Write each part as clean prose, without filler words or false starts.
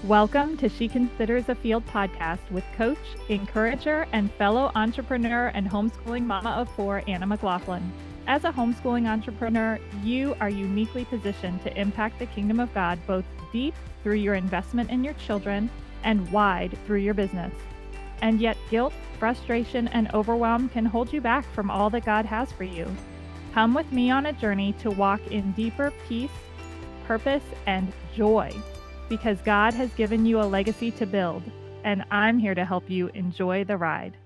Welcome to She Considers a Field podcast with coach, encourager, and fellow entrepreneur and homeschooling mama of four, Anna McLaughlin. As a homeschooling entrepreneur, you are uniquely positioned to impact the kingdom of God both deep through your investment in your children and wide through your business. And yet guilt, frustration, and overwhelm can hold you back from all that God has for you. Come with me on a journey to walk in deeper peace, purpose, and joy, because God has given you a legacy to build, and I'm here to help you enjoy the ride.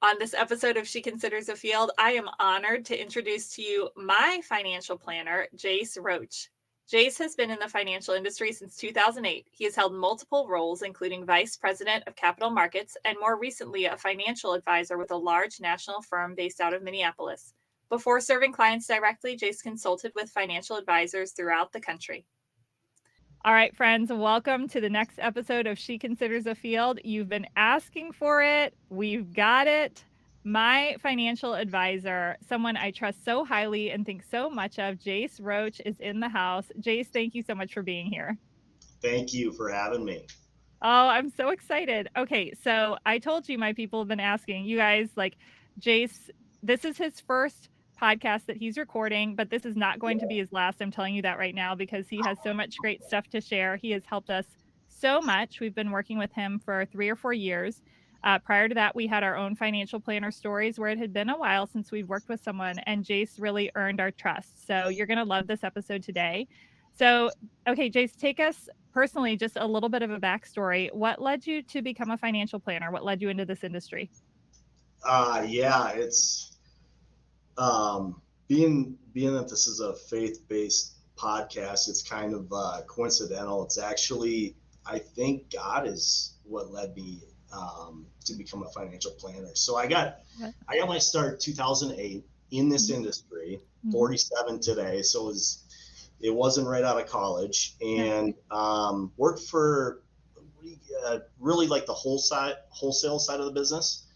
On this episode of She Considers a Field, I am honored to introduce to you my financial planner, Jace Roach. Jace has been in the financial industry since 2008. He has held multiple roles, including Vice President of Capital Markets and more recently a financial advisor with a large national firm based out of Minneapolis. Before serving clients directly, Jace consulted with financial advisors throughout the country. All right, friends, welcome to the next episode of She Considers a Field. You've been asking for it. We've got it. My financial advisor, someone I trust so highly and think so much of, Jace Roach, is in the house. Jace, thank you so much for being here. Thank you for having me. Oh, I'm so excited. Okay, so I told you my people have been asking. You guys, like, Jace, this is his first podcast that he's recording, but this is not going to be his last. I'm telling you that right now because he has so much great stuff to share. He has helped us so much. We've been working with him for 3 or 4 years. Prior to that, we had our own financial planner stories where it had been a while since we've worked with someone, and Jace really earned our trust. So you're going to love this episode today. So, okay, Jace, take us personally just a little bit of a backstory. What led you to become a financial planner? What led you into this industry? It's being that this is a faith-based podcast, it's kind of coincidental. It's actually, I think God is what led me to become a financial planner. So I got my start 2008 in this industry, 47 today. So it wasn't right out of college, and worked for really like the wholesale side of the business.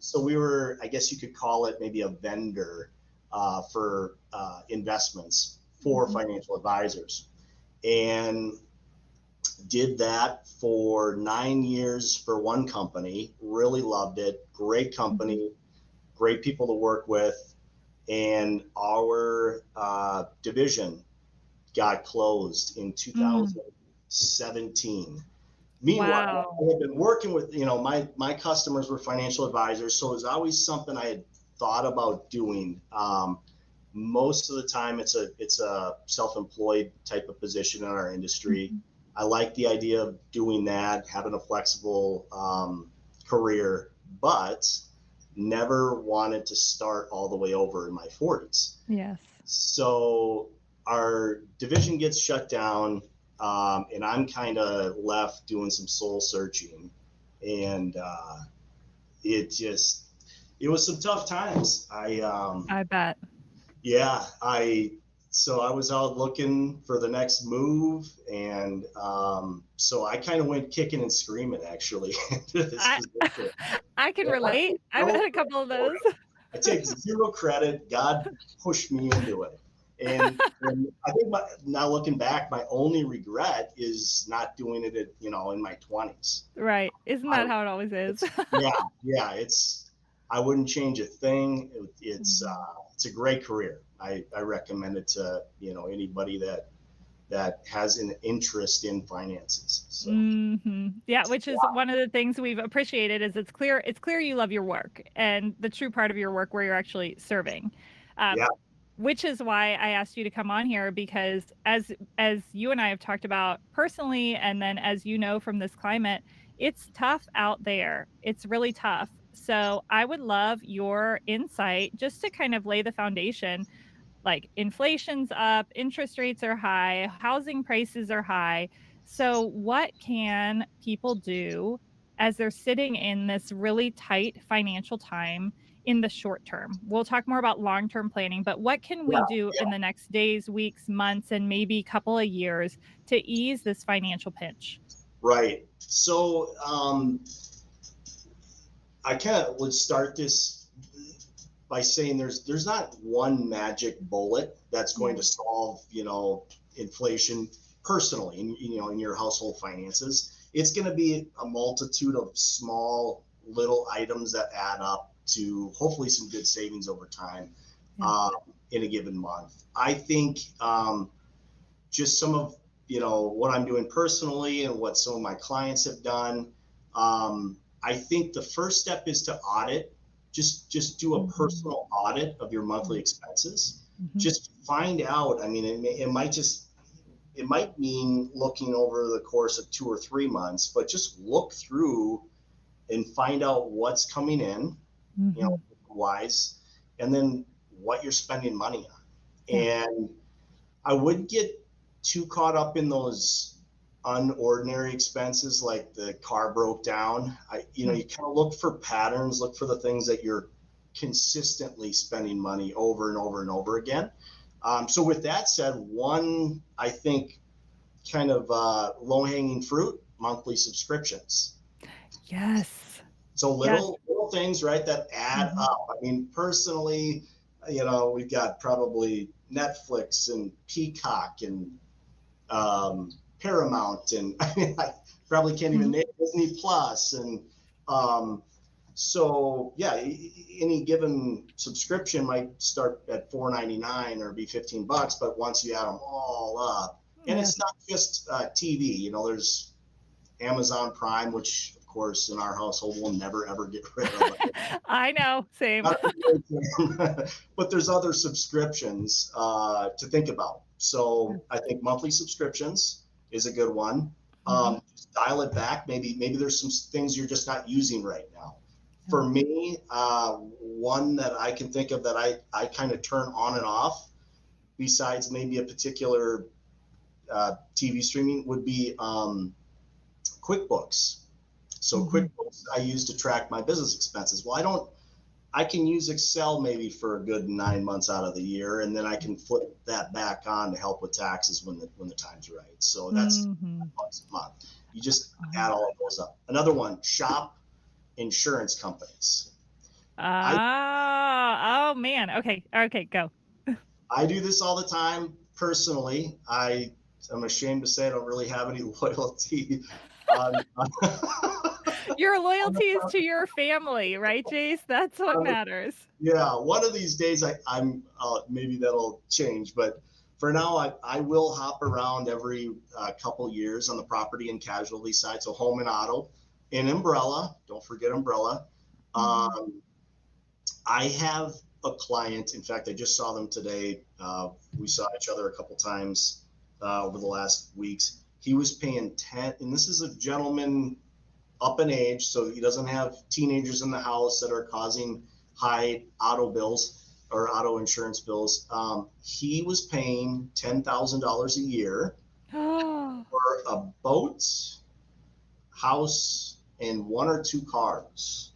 So we were, I guess you could call it maybe a vendor for investments for financial advisors, and did that for 9 years for one company. Really loved it. Great company, great people to work with, and our division got closed in 2017. Meanwhile, I had been working with, my customers were financial advisors, so it was always something I had thought about doing. Most of the time, it's a self-employed type of position in our industry. I like the idea of doing that, having a flexible career, but never wanted to start all the way over in my 40s. Yes. So our division gets shut down. And I'm kind of left doing some soul searching, and it was some tough times. I bet. Yeah, so I was out looking for the next move, and so I kind of went kicking and screaming actually. I can relate. I've had a couple of those. I take zero credit. God pushed me into it. And I think now looking back, my only regret is not doing it at, in my 20s. Right. Isn't that how it always is? Yeah. I wouldn't change a thing. It's a great career. I recommend it to, anybody that has an interest in finances. So. Yeah, which is one of the things we've appreciated is it's clear you love your work and the true part of your work where you're actually serving. Which is why I asked you to come on here, because as you and I have talked about personally, and then as you know from this climate, it's tough out there. It's really tough. So I would love your insight just to kind of lay the foundation. Like, inflation's up, interest rates are high, housing prices are high. So what can people do as they're sitting in this really tight financial time in the short term? We'll talk more about long-term planning, but what can we do in the next days, weeks, months, and maybe a couple of years to ease this financial pinch? Right. So I kind of would start this by saying there's not one magic bullet that's going to solve, inflation personally in your household finances. It's going to be a multitude of small little items that add up to hopefully some good savings over time in a given month. I think just some of what I'm doing personally and what some of my clients have done. I think the first step is to audit. Just do a personal audit of your monthly expenses. Just find out. I mean, it might mean looking over the course of 2 or 3 months, but just look through and find out what's coming in, wise, and then what you're spending money on. And I wouldn't get too caught up in those unordinary expenses like the car broke down. You kind of look for patterns, look for the things that you're consistently spending money over and over and over again. So with that said, one, I think, kind of low-hanging fruit, monthly subscriptions. Yes. So little things, right, that add up. I mean, personally, we've got probably Netflix and Peacock and Paramount, and I probably can't even name Disney Plus. And so, any given subscription might start at $4.99 or be $15, but once you add them all up, and it's not just TV, there's Amazon Prime, which of course in our household we'll never ever get rid of. I know, same. But there's other subscriptions to think about. So I think monthly subscriptions is a good one. Just dial it back. Maybe there's some things you're just not using right now. For me, one that I can think of that I kind of turn on and off, besides maybe a particular TV streaming, would be QuickBooks. So QuickBooks I use to track my business expenses. Well, I can use Excel maybe for a good 9 months out of the year, and then I can flip that back on to help with taxes when the time's right. So that's $5 a month. You just add all of those up. Another one, shop insurance companies. Oh man. Okay, go. I do this all the time personally. I'm ashamed to say I don't really have any loyalty. Your loyalty is to your family, right, Jace? That's what matters. Yeah, one of these days I'm maybe that'll change, but for now I will hop around every couple years on the property and casualty side, so home and auto, and umbrella. Don't forget umbrella. I have a client. In fact, I just saw them today. We saw each other a couple times over the last weeks. He was paying 10, and this is a gentleman up in age, so he doesn't have teenagers in the house that are causing high auto bills or auto insurance bills. He was paying $10,000 a year for a boat, house, and 1 or 2 cars.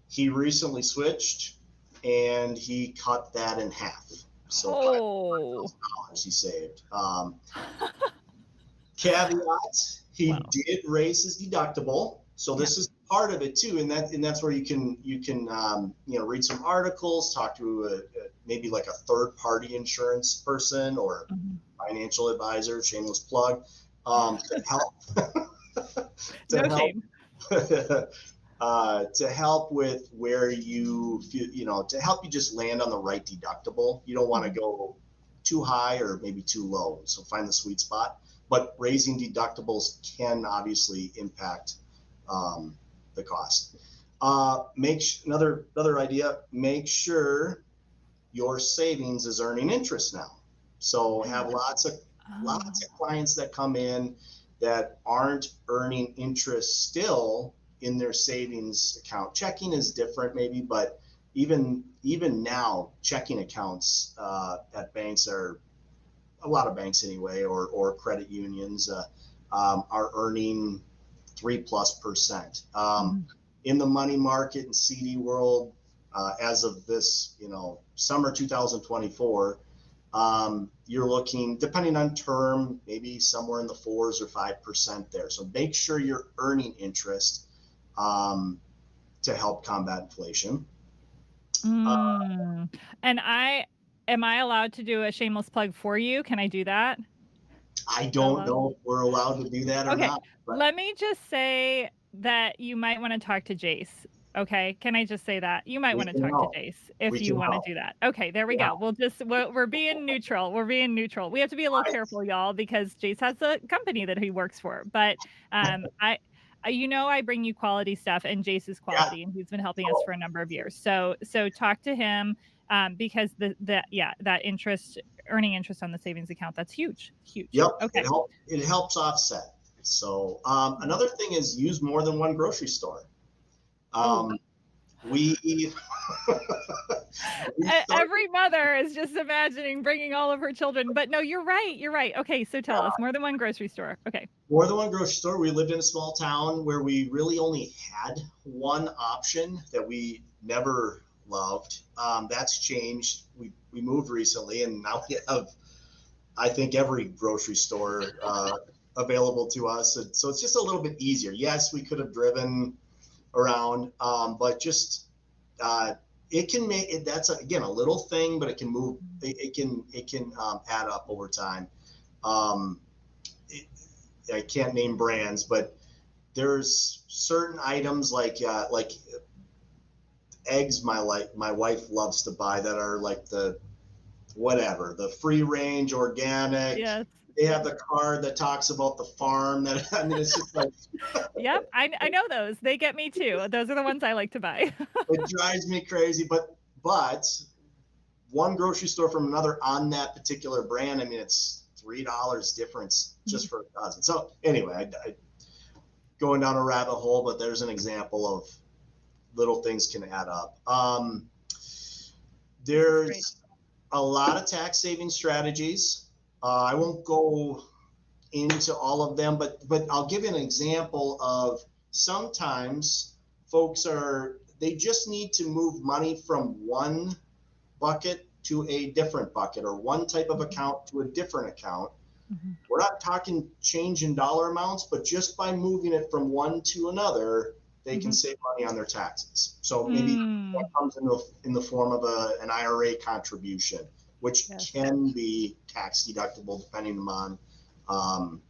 He recently switched, and he cut that in half. So $5,000 he saved. Caveat: he did raise his deductible, so this is part of it too, and that's where you can read some articles, talk to maybe like a third-party insurance person or financial advisor. Shameless plug. To help. To help with where you feel, to help you just land on the right deductible. You don't want to go too high or maybe too low, so find the sweet spot. But raising deductibles can obviously impact the cost. Another idea: make sure your savings is earning interest now. So have lots of clients that come in that aren't earning interest still in their savings account. Checking is different maybe, but even now, checking accounts at banks are, a lot of banks anyway, or credit unions are earning 3+%. In the money market and CD world, as of this, summer 2024, you're looking, depending on term, maybe somewhere in the 4s or 5% there. So make sure you're earning interest to help combat inflation. And am I allowed to do a shameless plug for you? Can I do that? I don't know if we're allowed to do that or Okay, not. But let me just say that you might wanna talk to Jace, okay? Can I just say that? You might we wanna can talk to help. Jace if We you can wanna help. do that. Okay, there we Yeah. go. We're being neutral, we're being neutral. We have to be a little I, careful, y'all, because Jace has a company that he works for, but, I bring you quality stuff, and Jace is yeah. quality, and he's been helping us So, for a number of years. So talk to him, because that interest earning interest on the savings account, that's huge, huge. yep. Okay. It helps offset. So another thing is use more than one grocery store. Oh. We we started, Every mother is just imagining bringing all of her children, but no, you're right, you're right. Okay, so tell us, more than one grocery store. Okay. more than one grocery store. We lived in a small town where we really only had one option that we never loved. That's changed. We moved recently, and now we have, I think, every grocery store available to us. And so it's just a little bit easier. Yes, we could have driven around, but just it can make it. That's again a little thing, but it can move. It can add up over time. Um, it, I can't name brands, but there's certain items like eggs. My wife loves to buy that are like the free range organic. Yes. They have Yes. the card that talks about the farm. That I mean, it's just like Yep, I know those. They get me too. Those are the ones I like to buy. it drives me crazy. But one grocery store from another on that particular brand, I mean, it's $3 difference just for a dozen. So anyway, I going down a rabbit hole, but there's an example of little things can add up. There's a lot of tax saving strategies. I won't go into all of them, but I'll give you an example of sometimes they just need to move money from one bucket to a different bucket or one type of account to a different account. We're not talking change in dollar amounts, but just by moving it from one to another, they can save money on their taxes. So maybe that comes in the form of an IRA contribution, which can be tax deductible depending on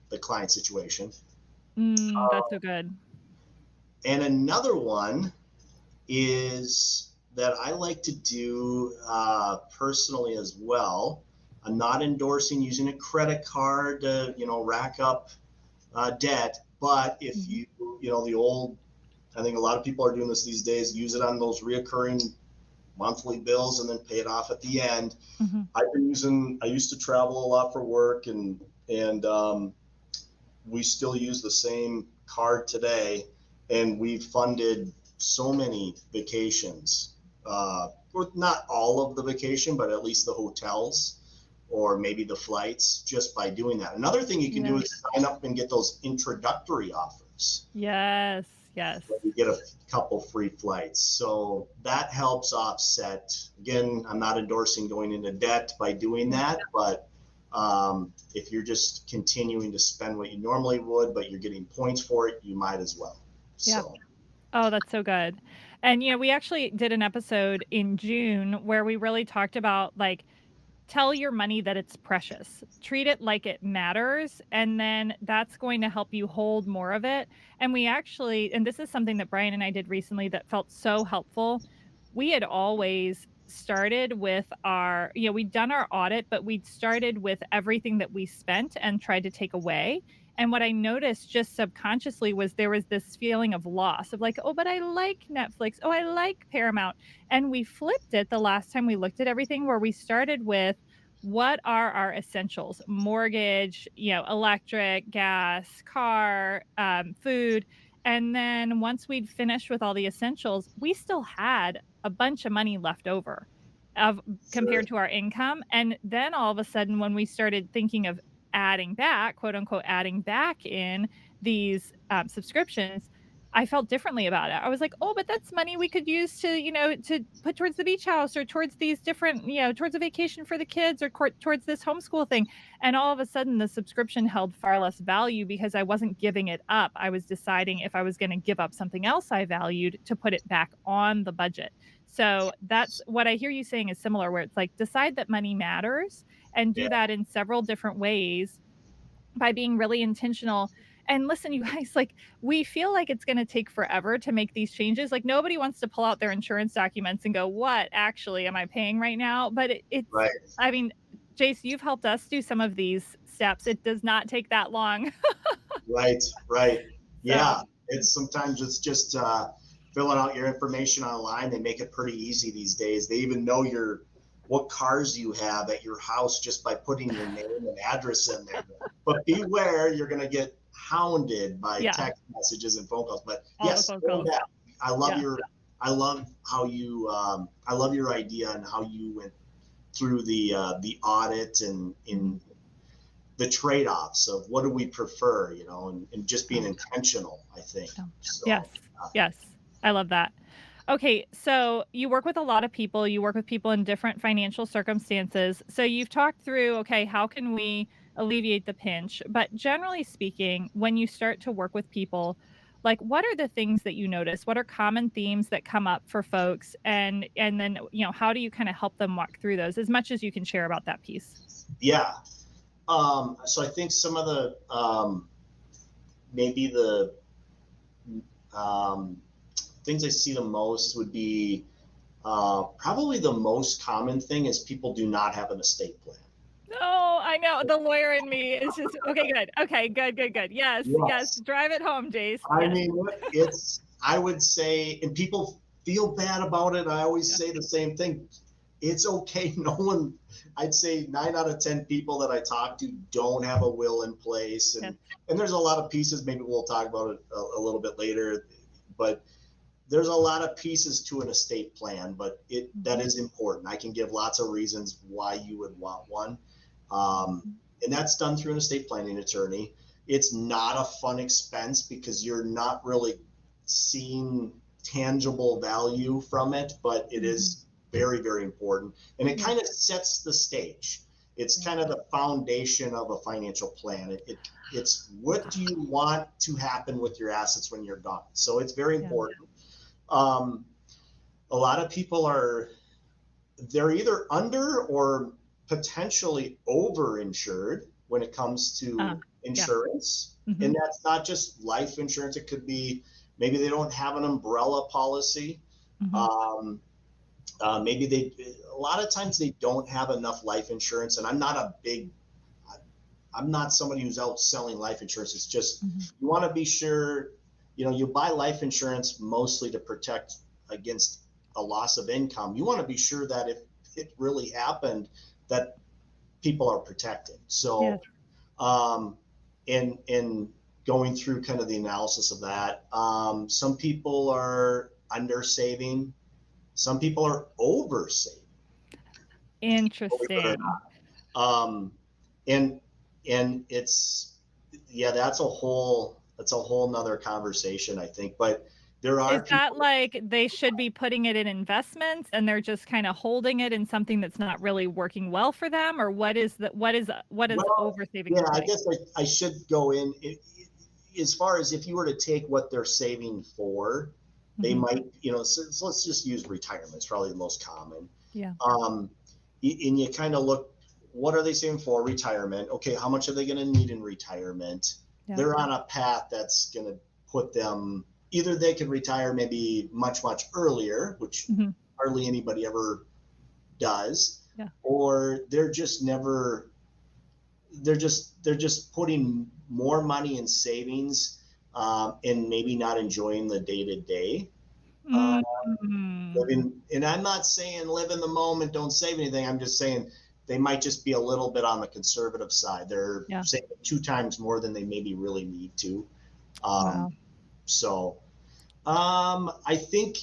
the client situation. That's so good. And another one is that I like to do personally as well. I'm not endorsing using a credit card to, rack up debt. But if the old, I think a lot of people are doing this these days, use it on those reoccurring monthly bills and then pay it off at the end. I used to travel a lot for work and we still use the same card today. And we've funded so many vacations, or not all of the vacation, but at least the hotels or maybe the flights just by doing that. Another thing you can do is sign up and get those introductory offers. Yes. You get a couple free flights. So that helps offset. Again, I'm not endorsing going into debt by doing that, but if you're just continuing to spend what you normally would, but you're getting points for it, you might as well. Yeah. So. Oh, that's so good. And we actually did an episode in June where we really talked about tell your money that it's precious. Treat it like it matters, and then that's going to help you hold more of it. And and this is something that Brian and I did recently that felt so helpful. We had always started with we'd done our audit, but we'd started with everything that we spent and tried to take away. And what I noticed just subconsciously was there was this feeling of loss of oh, but I like Netflix. Oh, I like Paramount. And we flipped it the last time we looked at everything where we started with what are our essentials? Mortgage, electric, gas, car, food. And then once we'd finished with all the essentials, we still had a bunch of money left over compared to our income. And then all of a sudden, when we started thinking of adding back, quote unquote, adding back in these subscriptions, I felt differently about it. I was like, oh, but that's money we could use to put towards the beach house or towards these different, towards a vacation for the kids or towards this homeschool thing. And all of a sudden the subscription held far less value because I wasn't giving it up. I was deciding if I was going to give up something else I valued to put it back on the budget. So that's what I hear you saying is similar, where it's like decide that money matters and Yeah, do that in several different ways by being really intentional. And listen, you guys, like, we feel like it's gonna take forever to make these changes. Like, nobody wants to pull out their insurance documents and go, "What actually am I paying right now?" But it's right, I mean, Jace, you've helped us do some of these steps. It does not take that long. right, right. So, Yeah, it's just filling out your information online. They make it pretty easy these days. They even know what cars you have at your house just by putting your name and address in there. But beware, you're going to get hounded by yeah, text messages and phone calls. But all the yes, phone going calls. back, I love Yeah. your, I love how you, I love your idea and how you went through the audit and in Mhm. the trade-offs of what do we prefer, and just being Oh, intentional, I think. yeah. So, Yes. Yes. I love that. Okay, so you work with a lot of people, you work with people in different financial circumstances. So you've talked through, okay, how can we alleviate the pinch? But generally speaking, when you start to work with people, like what are the things that you notice? What are common themes that come up for folks? And then, how do you kind of help them walk through those as much as you can share about that piece? yeah. So I think some of the maybe the um, things I see the most would be probably the most common thing is people do not have an estate plan. No, I know the lawyer in me is just okay, good. Okay, good, good, good. Yes, yes. Yes. Drive it home, Jace. I Yes. mean, I would say, and people feel bad about it. I always Yeah. say the same thing. It's okay. No one, I'd say 9 out of 10 people that I talk to don't have a will in place. Yes. And there's a lot of pieces, maybe we'll talk about it a little bit later, but there's a lot of pieces to an estate plan, but that Mhm. is important. I can give lots of reasons why you would want one. Um, Mhm. and that's done through an estate planning attorney. It's not a fun expense because you're not really seeing tangible value from it, but it Mhm. is very, very important. And it Yeah. kind of sets the stage. It's Yeah. kind of the foundation of a financial plan. It's what do you want to happen with your assets when you're gone? So it's very Yeah. important. Um, a lot of people they're either under or potentially over insured when it comes Uh, to yeah. insurance. And Mhm. that's not just life insurance. It could be maybe they don't have an umbrella policy. Mhm. Um, maybe a lot of times they don't have enough life insurance. And I'm not somebody who's out selling life insurance. It's just, Mhm. you want to be sure, you buy life insurance mostly to protect against a loss of income. You want to be sure that if it really happened, that people are protected. Yes. So, in going through kind of the analysis of that, some people are under saving, some people are over saving, believe it or Interesting. not. And it's, yeah, that's a whole nother conversation, I think. But there Is are that people. like they should be putting it in investments and they're just kinda holding it in something that's not really working well for them? Or what does Well, oversaving yeah, look I like? guess I should go in as far as if you were to take what they're saving for, they Mhm. might, so let's just use retirement. It's probably the most common. Yeah. Um, and you kind of look, what are they saving for? Retirement. Okay, how much are they going to need in retirement? Yeah. They're on a path that's going to put them, either they could retire maybe much, much earlier, which Mhm. hardly anybody ever does, Yeah. or they're just putting more money in savings, and maybe not enjoying the day to day Mm. living. And I'm not saying live in the moment, don't save anything. I'm just saying they might just be a little bit on the conservative side. They're Yeah. saving 2 times more than they maybe really need to. Um, Wow. so I think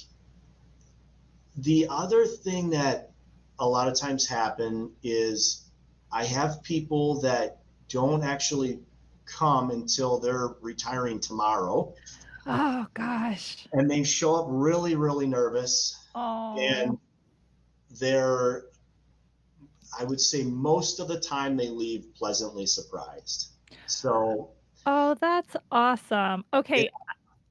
the other thing that a lot of times happen is I have people that don't actually come until they're retiring tomorrow, Oh gosh. and they show up really, really nervous, Oh. and they're, I would say most of the time they leave pleasantly surprised. So Oh, that's awesome. yeah, Okay,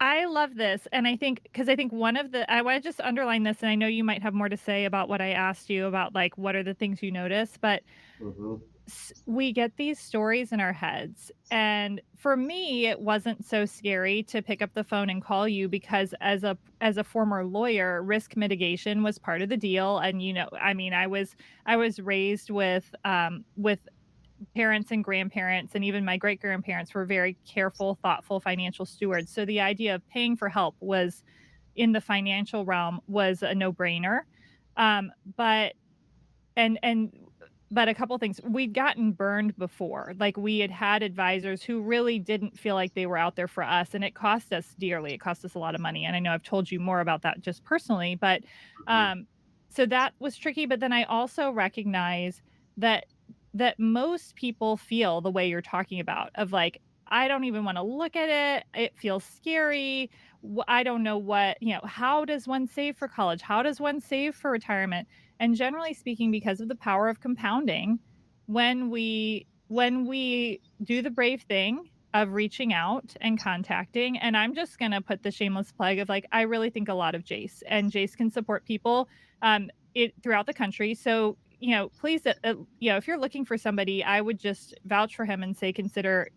I love this. And I think, because I think I want to just underline this, and I know you might have more to say about what I asked you about, like, what are the things you notice, but Hmm. we get these stories in our heads. And for me, it wasn't so scary to pick up the phone and call you, because as a former lawyer, risk mitigation was part of the deal. And I mean, I was raised with parents and grandparents, and even my great grandparents were very careful, thoughtful financial stewards. So the idea of paying for help was, in the financial realm, was a no-brainer. Um, but and but a couple things. We'd gotten burned before. Like, we had advisors who really didn't feel like they were out there for us, and it cost us dearly. It cost us a lot of money. And I know I've told you more about that just personally, but Hmm. um so that was tricky. But then I also recognize that most people feel the way you're talking about, of like, I don't even want to look at it. It feels scary. I don't know how does one save for college? How does one save for retirement? And generally speaking, because of the power of compounding, when we do the brave thing of reaching out and contacting, and I'm just gonna put the shameless plug of, like, I really think a lot of Jace, and Jace can support people it throughout the country. So, please, if you're looking for somebody, I would just vouch for him and say, consider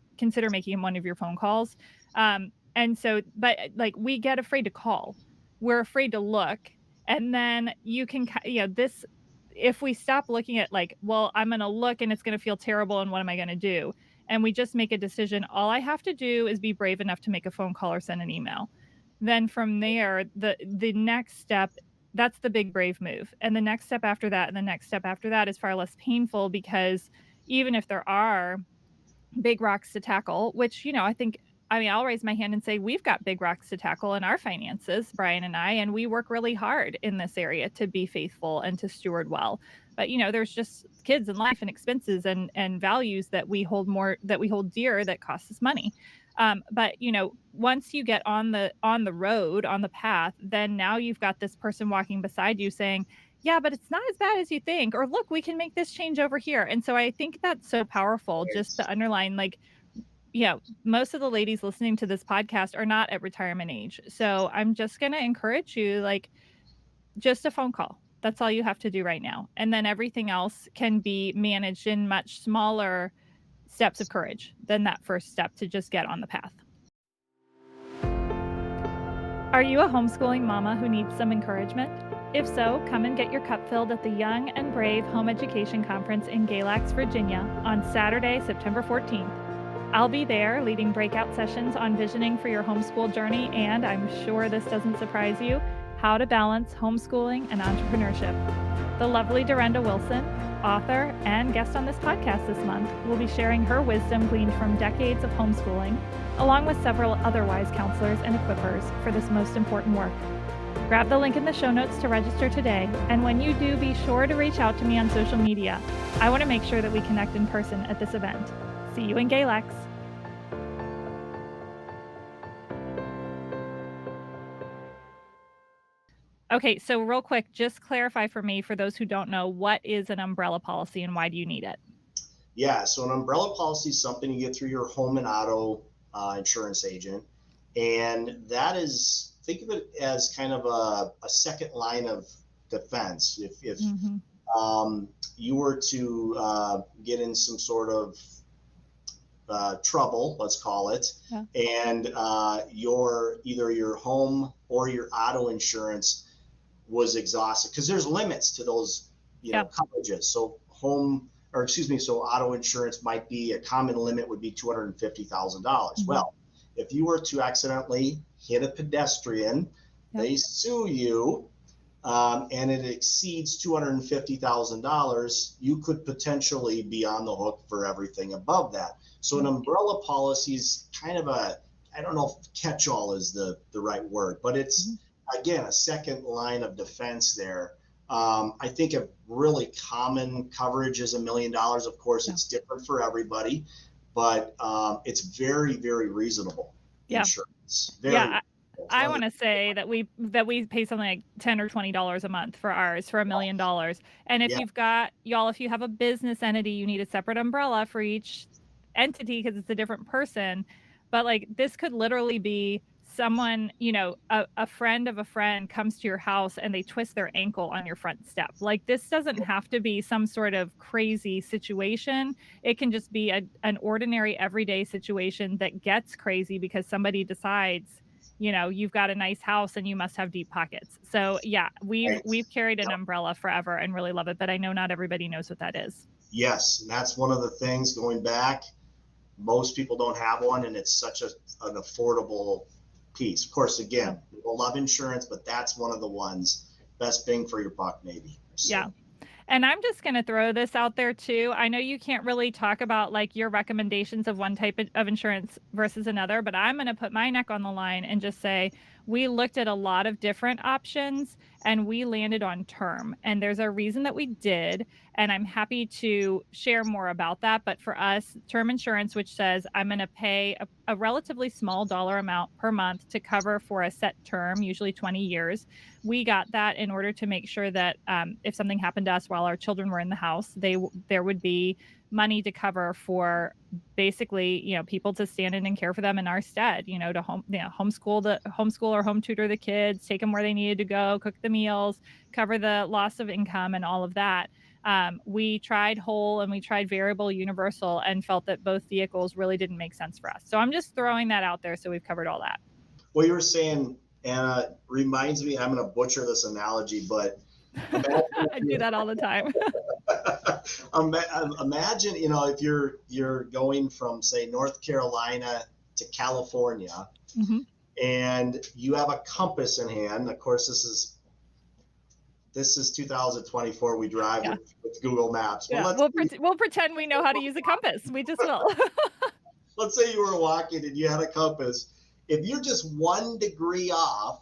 making him one of your phone calls. And so, but like, we get afraid to call. We're afraid to look. And then you can, this, if we stop looking at, like, well, I'm going to look and it's going to feel terrible, and what am I going to do? And we just make a decision. All I have to do is be brave enough to make a phone call or send an email. Then from there, the next step, that's the big brave move. And the next step after that, and the next step after that is far less painful, because even if there are big rocks to tackle, which, I mean, I'll raise my hand and say we've got big rocks to tackle in our finances, Brian and I, and we work really hard in this area to be faithful and to steward well. But, there's just kids and life and expenses and values that we hold dear, that cost us money. But once you get on the road, on the path, then now you've got this person walking beside you saying, yeah, but it's not as bad as you think, or look, we can make this change over here. And so I think that's so powerful, just to underline, like, most of the ladies listening to this podcast are not at retirement age. So I'm just going to encourage you, like, just a phone call. That's all you have to do right now. And then everything else can be managed in much smaller steps of courage than that first step to just get on the path. Are you a homeschooling mama who needs some encouragement? If so, come and get your cup filled at the Young and Brave Home Education Conference in Galax, Virginia on Saturday, September 14th. I'll be there leading breakout sessions on visioning for your homeschool journey, and I'm sure this doesn't surprise you, how to balance homeschooling and entrepreneurship. The lovely Dorinda Wilson, author and guest on this podcast this month, will be sharing her wisdom gleaned from decades of homeschooling, along with several other wise counselors and equippers for this most important work. Grab the link in the show notes to register today, and when you do, be sure to reach out to me on social media. I want to make sure that we connect in person at this event. See you in Galax. Okay, so real quick, just clarify for me, for those who don't know, what is an umbrella policy and why do you need it? Yeah, so an umbrella policy is something you get through your home and auto insurance agent. And that is, think of it as kind of a second line of defense. If you were to get in some sort of trouble, let's call it, Yeah. and either your home or your auto insurance was exhausted, because there's limits to those coverages. So so auto insurance might be, a common limit would be $250,000. Well, if you were to accidentally hit a pedestrian, they sue you, and it exceeds $250,000, you could potentially be on the hook for everything above that. So an umbrella policy is kind of I don't know if catch-all is the right word, but it's, again, a second line of defense there. I think a really common coverage is $1 million. Of course, it's different for everybody, but it's very, very reasonable insurance. I want to say that we pay something like $10 or $20 a month for ours, for $1 million. And if you've got, if you have a business entity, you need a separate umbrella for each entity because it's a different person. But like, this could literally be someone, a friend of a friend comes to your house and they twist their ankle on your front step. Like, this doesn't have to be some sort of crazy situation. It can just be an ordinary everyday situation that gets crazy because somebody decides, you've got a nice house and you must have deep pockets. So yeah, we've carried an umbrella forever and really love it, but I know not everybody knows what that is. Yes, and that's one of the things going back. Most people don't have one, and it's such an affordable piece. Of course, again, people love insurance, but that's one of the ones, best bang for your buck, maybe. So. Yeah. And I'm just going to throw this out there too. I know you can't really talk about like your recommendations of one type of insurance versus another, but I'm going to put my neck on the line and just say we looked at a lot of different options and we landed on term. And there's a reason that we did. And I'm happy to share more about that. But for us, term insurance, which says I'm going to pay a relatively small dollar amount per month to cover for a set term, usually 20 years. We got that in order to make sure that if something happened to us while our children were in the house, there would be money to cover for basically, people to stand in and care for them in our stead, to homeschool or home tutor the kids, take them where they needed to go, cook the meals, cover the loss of income and all of that. We tried whole and we tried variable universal and felt that both vehicles really didn't make sense for us. So I'm just throwing that out there. So we've covered all that. What you were saying, Anna, reminds me, I'm going to butcher this analogy, but I do that all the time. Imagine, if you're going from, say, North Carolina to California, and you have a compass in hand. Of course, this is 2024. We drive with Google Maps. Well, we'll pretend we know how to use a compass. We just will. Let's say you were walking and you had a compass. If you're just 1 degree off,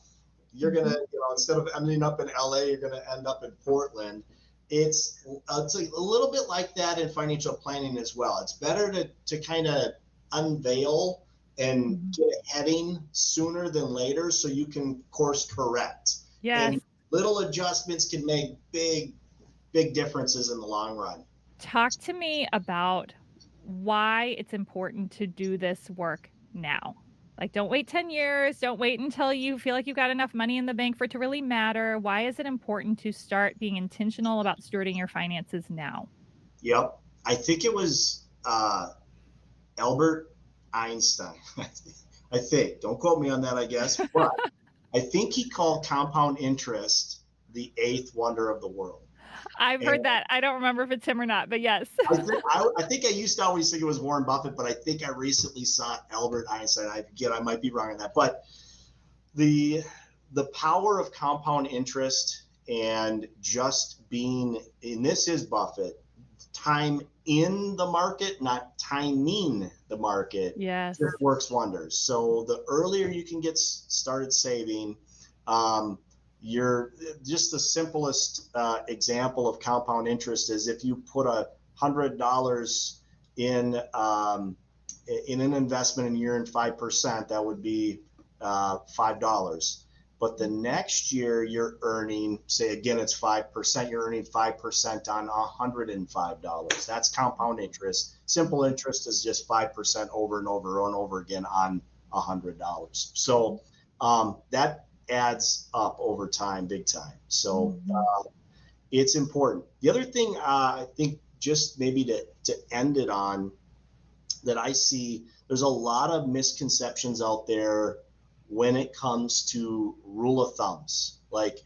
you're going to, instead of ending up in LA, you're going to end up in Portland. It's a little bit like that in financial planning as well. It's better to kind of unveil and get a heading sooner than later so you can course correct. Yes. And little adjustments can make big differences in the long run. Talk to me about why it's important to do this work now. Like, don't wait 10 years. Don't wait until you feel like you've got enough money in the bank for it to really matter. Why is it important to start being intentional about stewarding your finances now? Yep. I think it was Albert Einstein. I think. Don't quote me on that, I guess. But I think he called compound interest the 8th wonder of the world. I've heard that. I don't remember if it's him or not, but yes. I think I used to always think it was Warren Buffett, but I think I recently saw Albert Einstein. I might be wrong on that. But the power of compound interest and just being, and this is Buffett, time in the market, not timing the market, just works wonders. So the earlier you can get started saving, you're just the simplest example of compound interest is if you put $100 in an investment and you're in 5%, that would be $5. But the next year you're earning, say again, it's 5%, you're earning 5% on $105. That's compound interest. Simple interest is just 5% over and over and over again on $100. So that adds up over time, big time. So it's important. The other thing I think just maybe to end it on that I see, there's a lot of misconceptions out there when it comes to rule of thumbs. Like,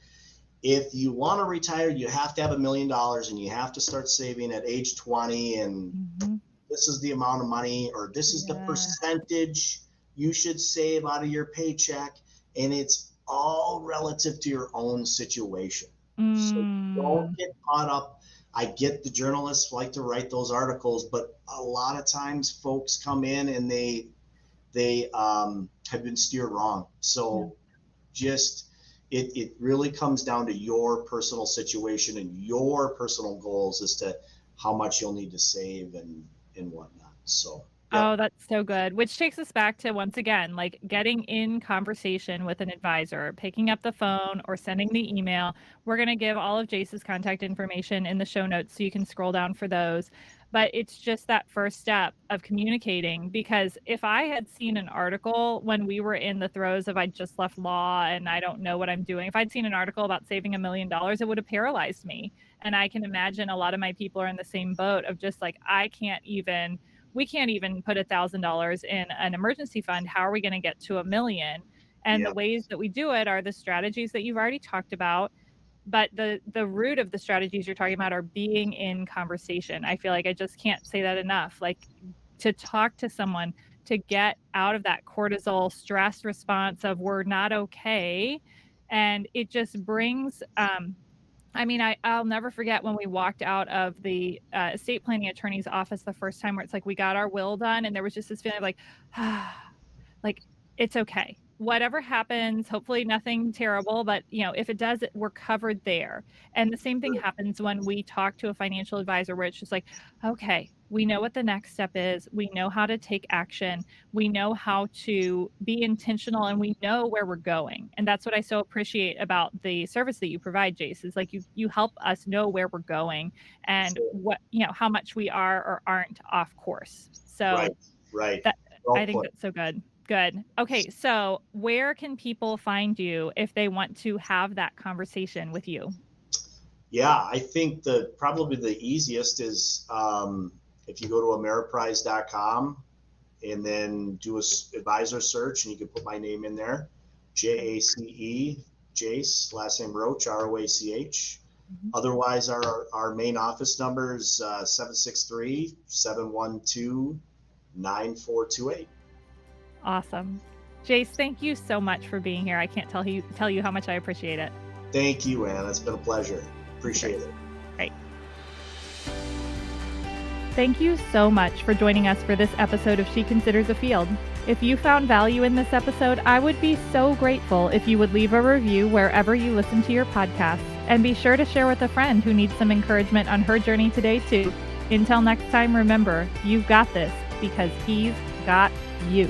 if you want to retire, you have to have $1 million and you have to start saving at age 20. And this is the amount of money, or this is the percentage you should save out of your paycheck. And it's all relative to your own situation. So don't get caught up. I get the journalists like to write those articles, but a lot of times folks come in and they have been steered wrong. So just it really comes down to your personal situation and your personal goals as to how much you'll need to save and whatnot. So Oh, that's so good. Which takes us back to, once again, like getting in conversation with an advisor, picking up the phone or sending the email. We're going to give all of Jace's contact information in the show notes so you can scroll down for those. but it's just that first step of communicating. Because if I had seen an article when we were in the throes of I just left law and I don't know what I'm doing, if I'd seen an article about saving $1 million, it would have paralyzed me. And I can imagine a lot of my people are in the same boat of just like, we can't even put $1,000 in an emergency fund. How are we going to get to $1 million? And the ways that we do it are the strategies that you've already talked about. But the root of the strategies you're talking about are being in conversation. I feel like I just can't say that enough. Like, to talk to someone, to get out of that cortisol stress response of we're not okay. And it just brings, I'll never forget when we walked out of the estate planning attorney's office the first time, where it's like we got our will done, and there was just this feeling of like, like, it's okay. Whatever happens, hopefully nothing terrible, but if it does, we're covered there. And the same thing happens when we talk to a financial advisor, where it's just like, okay, we know what the next step is. We know how to take action. We know how to be intentional, and we know where we're going. And that's what I so appreciate about the service that you provide, Jace, is like you help us know where we're going and what, how much we are or aren't off course. So right. I think that's so good. Good. Okay. So where can people find you if they want to have that conversation with you? Yeah, I think probably the easiest is if you go to Ameriprise.com and then do a advisor search, and you can put my name in there, Jace, Jace, last name Roach, Roach. Mm-hmm. Otherwise, our main office number is 763-712-9428. Awesome. Jace, thank you so much for being here. I can't tell you how much I appreciate it. Thank you, Anna. It's been a pleasure. Appreciate it. Great. Thank you so much for joining us for this episode of She Considers a Field. If you found value in this episode, I would be so grateful if you would leave a review wherever you listen to your podcasts, and be sure to share with a friend who needs some encouragement on her journey today too. Until next time, remember, you've got this because he's got you.